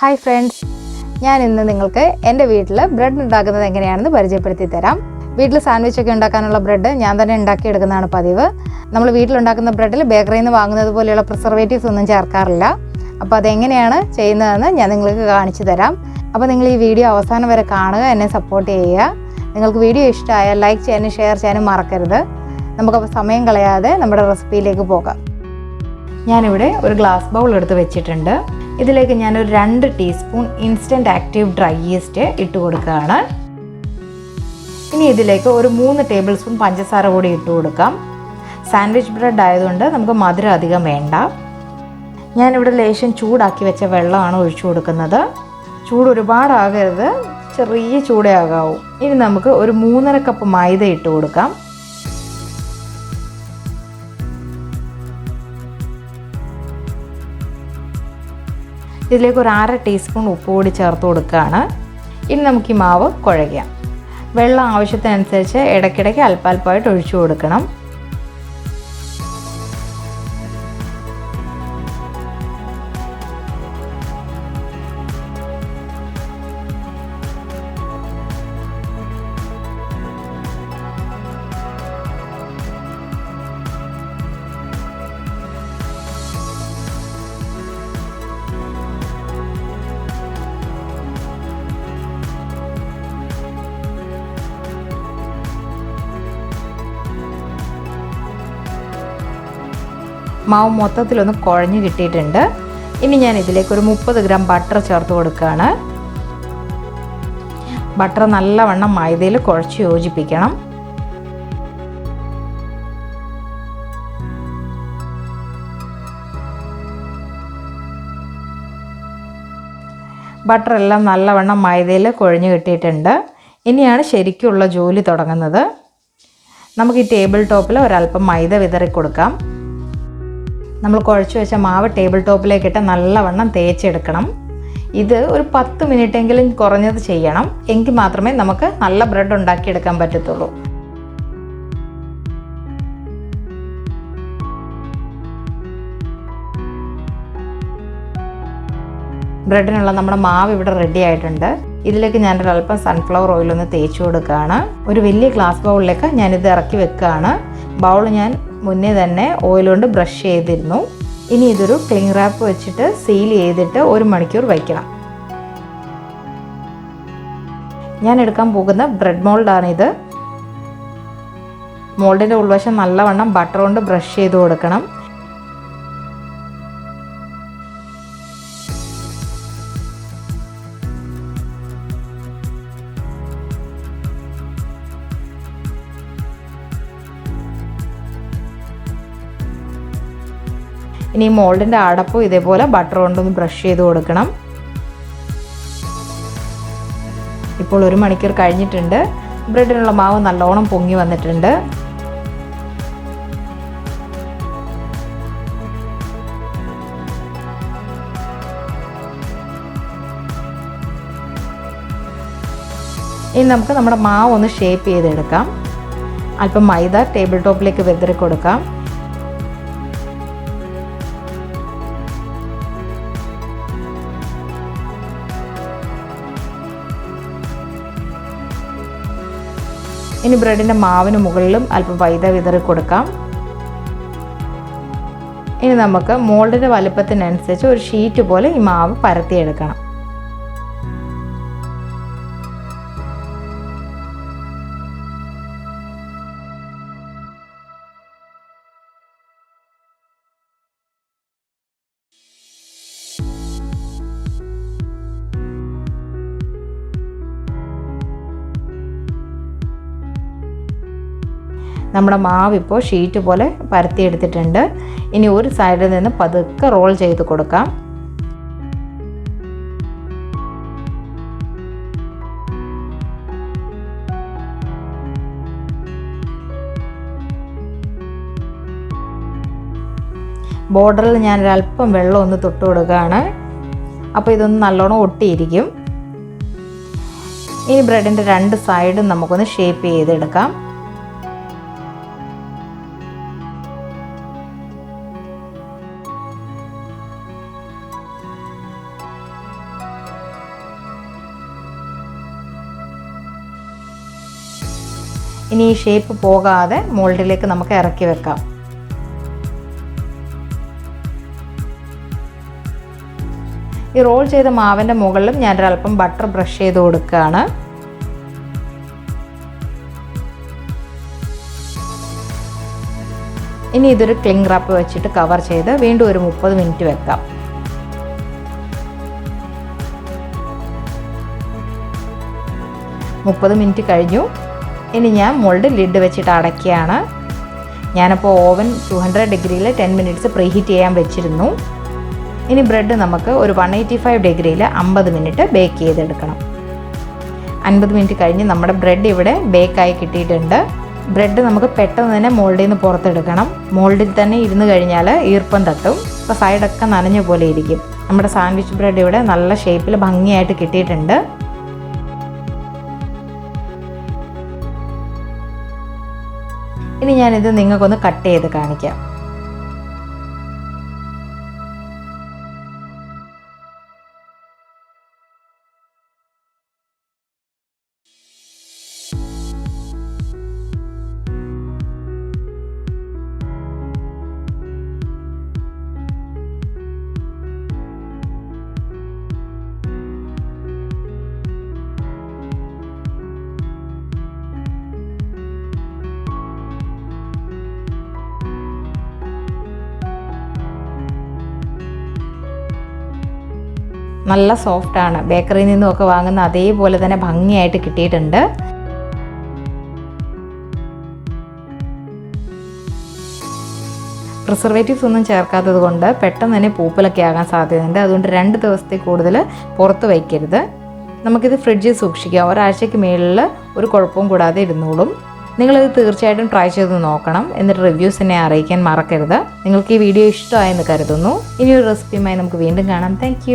Hi friends, ഞാൻ ഇന്ന് നിങ്ങൾക്ക് എൻ്റെ വീട്ടിൽ ബ്രെഡ് ഉണ്ടാക്കുന്നത് എങ്ങനെയാണെന്ന് പരിചയപ്പെടുത്തി തരാം. വീട്ടിൽ സാൻഡ്വിച്ച് ഒക്കെ ഉണ്ടാക്കാനുള്ള ബ്രെഡ് ഞാൻ തന്നെ ഉണ്ടാക്കിയെടുക്കുന്നതാണ് പതിവ്. നമ്മൾ വീട്ടിലുണ്ടാക്കുന്ന ബ്രെഡിൽ ബേക്കറിയിൽ നിന്ന് വാങ്ങുന്നത് പോലെയുള്ള പ്രിസർവേറ്റീവ്സ് ഒന്നും ചേർക്കാറില്ല. അപ്പോൾ അതെങ്ങനെയാണ് ചെയ്യുന്നതെന്ന് ഞാൻ നിങ്ങൾക്ക് കാണിച്ചു തരാം. അപ്പോൾ നിങ്ങൾ ഈ വീഡിയോ അവസാനം വരെ കാണുക, എന്നെ സപ്പോർട്ട് ചെയ്യുക. നിങ്ങൾക്ക് വീഡിയോ ഇഷ്ടമായാൽ ലൈക്ക് ചെയ്യാനും ഷെയർ ചെയ്യാനും മറക്കരുത്. നമുക്കപ്പോൾ സമയം കളയാതെ നമ്മുടെ റെസിപ്പിയിലേക്ക് പോകാം. ഞാനിവിടെ ഒരു ഗ്ലാസ് ബൗൾ എടുത്ത് വെച്ചിട്ടുണ്ട്. ഇതിലേക്ക് ഞാനൊരു 2 teaspoon instant active dry east ഇട്ട് കൊടുക്കുകയാണ്. ഇനി ഇതിലേക്ക് ഒരു 3 ടേബിൾ സ്പൂൺ പഞ്ചസാര കൂടി ഇട്ട് കൊടുക്കാം. സാൻഡ്വിച്ച് ബ്രെഡ് ആയതുകൊണ്ട് നമുക്ക് മധുരം അധികം വേണ്ട. ഞാനിവിടെ ലേശം ചൂടാക്കി വെച്ച വെള്ളമാണ് ഒഴിച്ചു കൊടുക്കുന്നത്. ചൂട് ഒരുപാടാകരുത്, ചെറിയ ചൂടേ ആകാവൂ. ഇനി നമുക്ക് ഒരു 3.5 കപ്പ് മൈദ ഇട്ട് കൊടുക്കാം. ഇതിലേക്ക് ഒരു 1/2 ടീസ്പൂൺ ഉപ്പ് കൂടി ചേർത്ത് കൊടുക്കുകയാണ്. ഇനി നമുക്ക് ഈ മാവ് കുഴയ്ക്കാം. വെള്ളം ആവശ്യത്തിനനുസരിച്ച് ഇടയ്ക്കിടയ്ക്ക് അല്പാൽപ്പമായിട്ട് ഒഴിച്ചു കൊടുക്കണം. മാവ് മൊത്തത്തിലൊന്ന് കുഴഞ്ഞ് കിട്ടിയിട്ടുണ്ട്. ഇനി ഞാൻ ഇതിലേക്ക് ഒരു 30 ഗ്രാം ബട്ടർ ചേർത്ത് കൊടുക്കുകയാണ്. ബട്ടർ നല്ലവണ്ണം മൈദയിൽ കുഴച്ച് യോജിപ്പിക്കണം. ബട്ടർ എല്ലാം നല്ലവണ്ണം മൈദയിൽ കുഴഞ്ഞ് കിട്ടിയിട്ടുണ്ട്. ഇനിയാണ് ശരിക്കുള്ള ജോലി തുടങ്ങുന്നത്. നമുക്ക് ഈ ടേബിൾ ടോപ്പിൽ ഒരല്പം മൈദ വിതറി കൊടുക്കാം. നമ്മൾ കുഴച്ച് വെച്ച മാവ് ടേബിൾ ടോപ്പിലേക്കിട്ട് നല്ലവണ്ണം തേച്ചെടുക്കണം. ഇത് ഒരു 10 മിനിറ്റെങ്കിലും കുറഞ്ഞത് ചെയ്യണം. എങ്കിൽ മാത്രമേ നമുക്ക് നല്ല ബ്രെഡ് ഉണ്ടാക്കിയെടുക്കാൻ പറ്റത്തുള്ളൂ. ബ്രെഡിനുള്ള നമ്മുടെ മാവ് ഇവിടെ റെഡി ആയിട്ടുണ്ട്. ഇതിലേക്ക് ഞാനൊരല്പം സൺഫ്ലവർ ഓയിലൊന്ന് തേച്ച് കൊടുക്കുകയാണ്. ഒരു വലിയ ഗ്ലാസ് ബൗളിലേക്ക് ഞാനിത് ഇറക്കി വെക്കുകയാണ്. ബൗൾ ഞാൻ മുന്നേ തന്നെ ഓയിൽ കൊണ്ട് ബ്രഷ് ചെയ്തിരുന്നു. ഇനി ഇതൊരു ക്ലിംഗ് റാപ്പ് വെച്ചിട്ട് സീൽ ചെയ്തിട്ട് 1 മണിക്കൂർ വയ്ക്കണം. ഞാൻ എടുക്കാൻ പോകുന്ന ബ്രെഡ് മോൾഡാണിത്. മോൾഡിൻ്റെ ഉൾവശം നല്ലവണ്ണം ബട്ടർ കൊണ്ട് ബ്രഷ് ചെയ്ത് കൊടുക്കണം. ഇനി മോൾഡിൻ്റെ അടപ്പും ഇതേപോലെ ബട്ടർ കൊണ്ടൊന്ന് ബ്രഷ് ചെയ്ത് കൊടുക്കണം. ഇപ്പോൾ 1 മണിക്കൂർ കഴിഞ്ഞിട്ടുണ്ട്. ബ്രെഡിനുള്ള മാവ് നല്ലോണം പൊങ്ങി വന്നിട്ടുണ്ട്. ഇനി നമുക്ക് നമ്മുടെ മാവ് ഒന്ന് ഷേപ്പ് ചെയ്തെടുക്കാം. അല്പം മൈദ ടേബിൾ ടോപ്പിലേക്ക് വിതറി കൊടുക്കാം. ഇനി ബ്രെഡിൻ്റെ മാവിന് മുകളിലും അല്പം മൈദ വിതറി കൊടുക്കാം. ഇനി നമുക്ക് മോൾഡിൻ്റെ വലുപ്പത്തിനനുസരിച്ച് ഒരു ഷീറ്റ് പോലെ ഈ മാവ് പരത്തിയെടുക്കണം. നമ്മുടെ മാവ് ഇപ്പോൾ ഷീറ്റ് പോലെ പരത്തിയെടുത്തിട്ടുണ്ട്. ഇനി ഒരു സൈഡിൽ നിന്ന് പതുക്കെ റോൾ ചെയ്ത് കൊടുക്കാം. ബോർഡറിൽ ഞാൻ ഒരല്പം വെള്ളം ഒന്ന് തൊട്ട് കൊടുക്കുകയാണ്. അപ്പോൾ ഇതൊന്ന് നല്ലോണം ഒട്ടിയിരിക്കും. ഇനി ബ്രെഡിൻ്റെ 2 സൈഡും നമുക്കൊന്ന് ഷേപ്പ് ചെയ്തെടുക്കാം. ഇനി ഈ ഷേപ്പ് പോകാതെ മോൾഡിലേക്ക് നമുക്ക് ഇറക്കി വെക്കാം. ഈ റോൾ ചെയ്ത മാവിൻ്റെ മുകളിലും ഞാനൊരല്പം ബട്ടർ ബ്രഷ് ചെയ്ത് കൊടുക്കുകയാണ്. ഇനി ഇതൊരു ക്ലിംഗ് റാപ്പ് വെച്ചിട്ട് കവർ ചെയ്ത് വീണ്ടും ഒരു 30 മിനിറ്റ് വെക്കാം. മിനിറ്റ് കഴിഞ്ഞു. ഇനി ഞാൻ മോൾഡ് ലിഡ് വെച്ചിട്ട് അടയ്ക്കുകയാണ്. ഞാനപ്പോൾ ഓവൻ 200 ഡിഗ്രിയിൽ 10 മിനിറ്റ്സ് പ്രീഹീറ്റ് ചെയ്യാൻ വെച്ചിരുന്നു. ഇനി ബ്രെഡ് നമുക്ക് ഒരു 185 ഡിഗ്രിയിൽ 50 മിനിറ്റ് ബേക്ക് ചെയ്തെടുക്കണം. 50 മിനിറ്റ് കഴിഞ്ഞ് നമ്മുടെ ബ്രെഡ് ഇവിടെ ബേക്കായി കിട്ടിയിട്ടുണ്ട്. ബ്രെഡ് നമുക്ക് പെട്ടെന്ന് തന്നെ മോൾഡിൽ നിന്ന് പുറത്തെടുക്കണം. മോൾഡിൽ തന്നെ ഇരുന്ന് കഴിഞ്ഞാൽ ഈർപ്പം തട്ടും. അപ്പോൾ സൈഡൊക്കെ നനഞ്ഞ പോലെ ഇരിക്കും. നമ്മുടെ സാൻഡ്വിച്ച് ബ്രെഡ് ഇവിടെ നല്ല ഷേപ്പിൽ ഭംഗിയായിട്ട് കിട്ടിയിട്ടുണ്ട്. ഇനി ഞാനിത് നിങ്ങൾക്കൊന്ന് കട്ട് ചെയ്ത് കാണിക്കാം. നല്ല സോഫ്റ്റാണ്. ബേക്കറിയിൽ നിന്നുമൊക്കെ വാങ്ങുന്ന അതേപോലെ തന്നെ ഭംഗിയായിട്ട് കിട്ടിയിട്ടുണ്ട്. പ്രിസർവേറ്റീവ്സ് ഒന്നും ചേർക്കാത്തത് കൊണ്ട് പെട്ടെന്ന് തന്നെ പൂപ്പലൊക്കെ ആകാൻ സാധ്യതയുണ്ട്. അതുകൊണ്ട് 2 ദിവസത്തിൽ കൂടുതൽ പുറത്ത് വയ്ക്കരുത്. നമുക്കിത് ഫ്രിഡ്ജിൽ സൂക്ഷിക്കാം. ഒരാഴ്ചയ്ക്ക് മേളിൽ ഒരു കുഴപ്പവും കൂടാതെ ഇരുന്നോളും. നിങ്ങളിത് തീർച്ചയായിട്ടും ട്രൈ ചെയ്ത് നോക്കണം. എന്നിട്ട് റിവ്യൂസ് എന്നെ അറിയിക്കാൻ മറക്കരുത്. നിങ്ങൾക്ക് ഈ വീഡിയോ ഇഷ്ടമായെന്ന് കരുതുന്നു. ഇനിയൊരു റെസിപ്പിയുമായി നമുക്ക് വീണ്ടും കാണാം. താങ്ക്